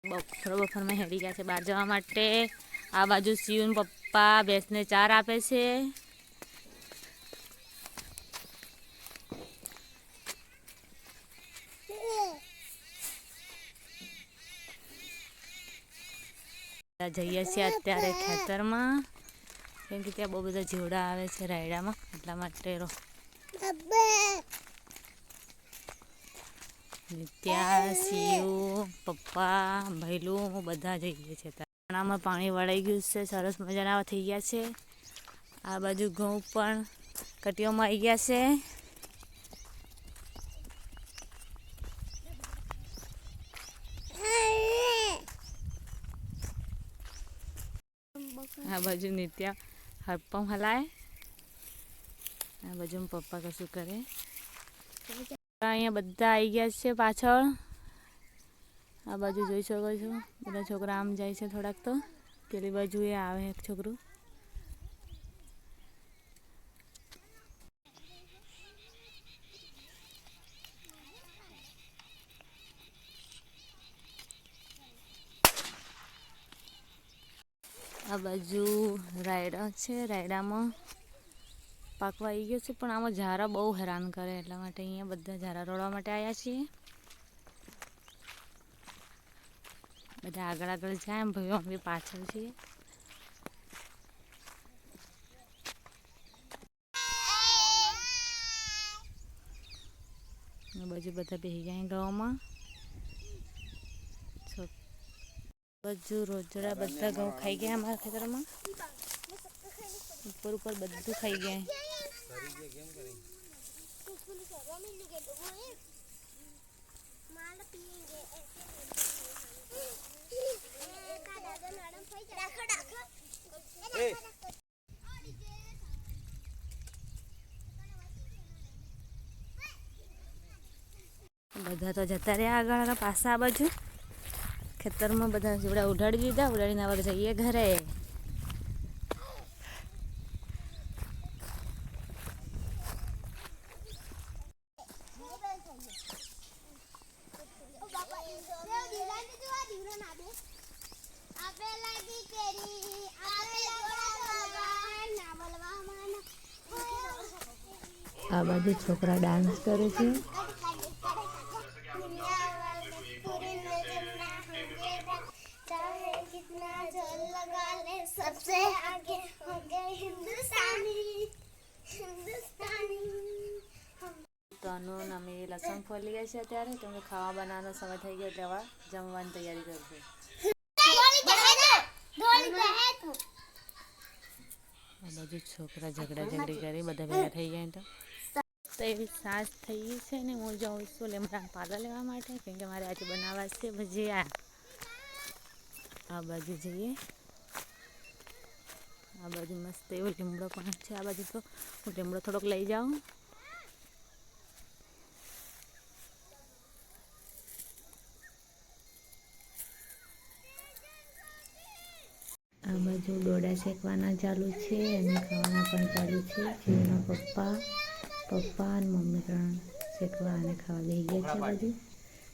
બપોરમાં હેડી ગયા છે બહાર જવા માટે। આ બાજુ શિવન પપ્પા ભેંસને ચાર આપે છે। જઈએ છીએ અત્યારે ખેતરમાં, કેમ કે ત્યાં બહુ બધા જીવડા આવે છે રાયડામાં, એટલા માટે ત્યાં શિવ પપ્પા ભૈલું બધા જઈએ છે। ચણામાં પાણી વળાઈ ગયું છે, સરસ મજાના થઈ ગયા છે। આ બાજુ ઘઉં પણ કટીઓમાં આવી ગયા છે। આ બાજુ નિત્યા હાથપંપ હલાય, આ બાજુ પપ્પા કશું કરે। અહીંયા બધા આવી ગયા છે પાછળ। આ બાજુ જોઈ શકો છો બધા છોકરા આમ જાય છે, થોડાક તો પેલી બાજુ એ આવે એક છોકરું। આ બાજુ રાયડા છે, રાયડામાં પાકવા આવી ગયો છે, પણ આમાં ઝારા બહુ હેરાન કરે, એટલા માટે અહીંયા બધા ઝારા રોડવા માટે આવ્યા છીએ। બધા આગળ આગળ જાય, ભાઈઓ અમે પાછળ છીએ। બાજુ બધા બેસી ગયા ગામમાં, બાજુ રોજડા બધા ઘઉં ખાઈ ગયા અમારા ખેતરમાં, ઉપર ઉપર બધું ખાઈ ગયા। બધા તો જતા રહ્યા આગળ પાછા આ બાજુ ખેતરમાં, બધા જીવડા ઉડાડી દીધા, ઉડાડીને હવે જઈએ ઘરે। આ બાજુ છોકરા ડાન્સ કરે છે। सबसे आगे हो गए हिंदुस्तानी। તનુ અમે લસણ ફોલી ગયા છે અત્યારે, કેમ કે ખાવા બનાવવાનો સમય થઈ ગયો એટલે હવે જમવાની તૈયારી કરશું। આ બાજુ છોકરા ઝઘડી કરી બધા ભેગા થઈ ગયા। તો એવી સાસ થઈ ગઈ છે ને હું જાઉં છું લીમડા પાલા લેવા માટે, કેમ કે મારે આજે બનાવવા છે ભજીયા। આ બાજુ જઈએ, આ બાજુ મસ્ત એવો લીમડો પણ છે। આ બાજુ તો હું લીમડો થોડોક લઈ જાઉં। આ બાજુ ડોડા શેકવાના ચાલુ છે અને ખાવાના પણ ચાલુ છે। શિવના પપ્પા અને મમ્મી ત્રણ શેકવા અને ખાવા બેસી ગયા છે। આ બાજુ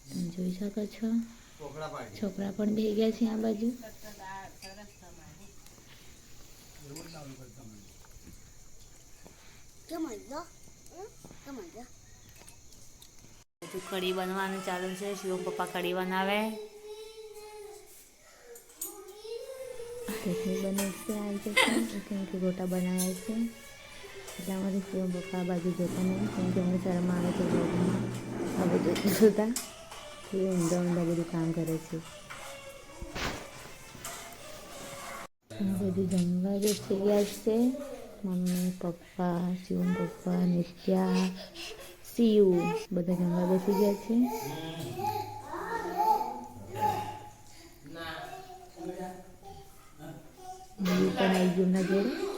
તમે જોઈ શકો છો, છોકરા પણ બેસી ગયા છે આ બાજુ। કઢી બનવાનું ચાલુ છે, શિવ પપ્પા કઢી બનાવે। ચટણી બને છે, આવી જશે કેમ કે ગોટા બનાવ્યા છે, એટલા માટે શિવ પપ્પા આ બાજુ જોતા નહીં, કેમ કે મને શરમ આવે છે બ્લોગમાં આ બધું જોતા, એ ઊંધા બધું કામ કરે છે। આ બધું જમવા બેસી ગયા છે, મમ્મી પપ્પા શિવ પપ્પા નિત્યા શિવ બધા જમવા બેસી ગયા છે। પણ આવી ગયું ના જોડે।